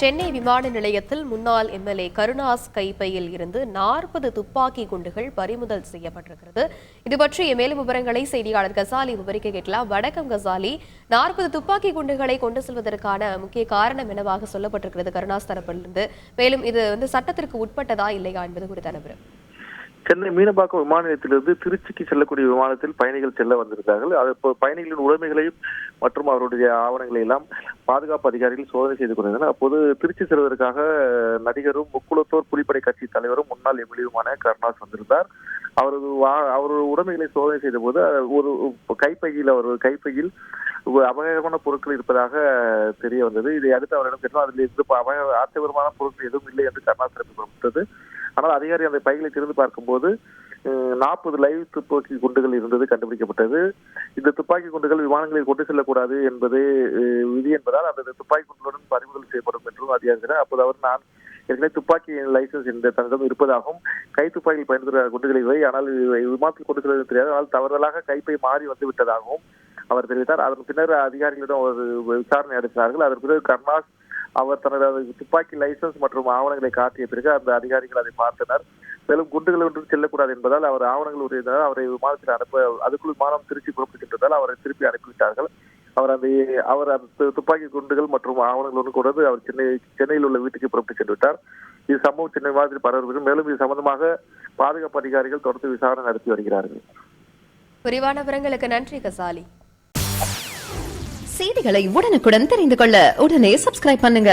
சென்னை விமான நிலையத்தில் முன்னாள் எம்எல்ஏ கருணாஸ் கைப்பையில் இருந்து 40 துப்பாக்கி குண்டுகள் பறிமுதல் செய்யப்பட்டிருக்கிறது. இது பற்றிய மேலும் விவரங்களை செய்தியாளர் கசாலி விவரிக்க கேட்கலாம். வணக்கம் கசாலி. 40 துப்பாக்கி குண்டுகளை கொண்டு செல்வதற்கான முக்கிய காரணம் என்னவாக சொல்லப்பட்டிருக்கிறது கருணாஸ் தரப்பிலிருந்து? மேலும் இது சட்டத்திற்கு உட்பட்டதா இல்லையா என்பது குறித்த விவரம். சென்னை மீனம்பாக்கம் விமான நிலையத்திலிருந்து திருச்சிக்கு செல்லக்கூடிய விமானத்தில் பயணிகள் செல்ல வந்திருந்தார்கள். அது பயணிகளின் உடைமைகளையும் மற்றும் அவருடைய ஆவணங்களை எல்லாம் பாதுகாப்பு அதிகாரிகள் சோதனை செய்து கொண்டிருந்தனர். அப்போது திருச்சி செல்வதற்காக நடிகரும் முக்குளத்தோர் புலிப்படை கட்சி தலைவரும் முன்னாள் எம்எல்ஏவுமான கருணாஸ் வந்திருந்தார். அவரது உடைமைகளை சோதனை செய்த போது ஒரு கைப்பையில் அபாயகரமான பொருட்கள் இருப்பதாக தெரிய வந்தது. இதை அடுத்து அவரிடம் கேட்டோம். அதில் இருந்து ஆச்சரியமான பொருட்கள் எதுவும் இல்லை என்று கருணாஸ் தரப்பு குறிப்பிட்டது. ஆனால் அதிகாரி அந்த பைகளை திறந்து பார்க்கும்போது 40 லைவ் துப்பாக்கி குண்டுகள் இருந்தது கண்டுபிடிக்கப்பட்டது. இந்த துப்பாக்கி குண்டுகள் விமானங்களில் கொண்டு செல்லக்கூடாது என்பது விதி என்பதால் அந்த துப்பாக்கி குண்டுகளுடன் பறிமுதல் செய்யப்படும் என்றும் அதிகாரிகள். அப்போது அவர் நான் ஏற்கனவே துப்பாக்கி லைசன்ஸ் என்ற தன்னிடம் இருப்பதாகவும் கை துப்பாக்கியில் பயன்படுத்துகிற குண்டுகள் இவை, ஆனால் விமானத்தில் கொண்டு செல்வது தெரியாது, ஆனால் தவறுதலாக கைப்பை மாறி வந்து விட்டதாகவும் அவர் தெரிவித்தார். அதன் பின்னர் அதிகாரிகளிடம் ஒரு விசாரணை நடத்தினார்கள். அதன் பிறகு கருணாஸ் அவர் தனது துப்பாக்கி லைசன்ஸ் மற்றும் ஆவணங்களை காட்டிய பிறகு அந்த அதிகாரிகள் அதை பார்த்தனர். மேலும் குண்டுகள் ஒன்றும் செல்லக்கூடாது என்பதால் அவர் ஆவணங்கள் உரியதால் அவரை விமானத்தில் அனுப்ப அதுக்குள் விமானம் திருச்சி புறப்பட்டுகின்றதால் அவரை திருப்பி அனுப்பிவிட்டார்கள். அவர் அந்த துப்பாக்கி குண்டுகள் மற்றும் ஆவணங்கள் ஒன்று கொண்டு அவர் சென்னையில் உள்ள வீட்டுக்கு புறப்பட்டு சென்று விட்டார். இது சம்பவம் சென்னை மாதிரி பரவுகிறது. மேலும் இது சம்பந்தமாக பாதுகாப்பு அதிகாரிகள் தொடர்ந்து விசாரணை நடத்தி வருகிறார்கள். விரிவான விவரங்களுக்கு நன்றி கசாலி. செய்திகளை உடனுக்குடன் தெரிந்து கொள்ள உடனே சப்ஸ்கிரைப் பண்ணுங்க.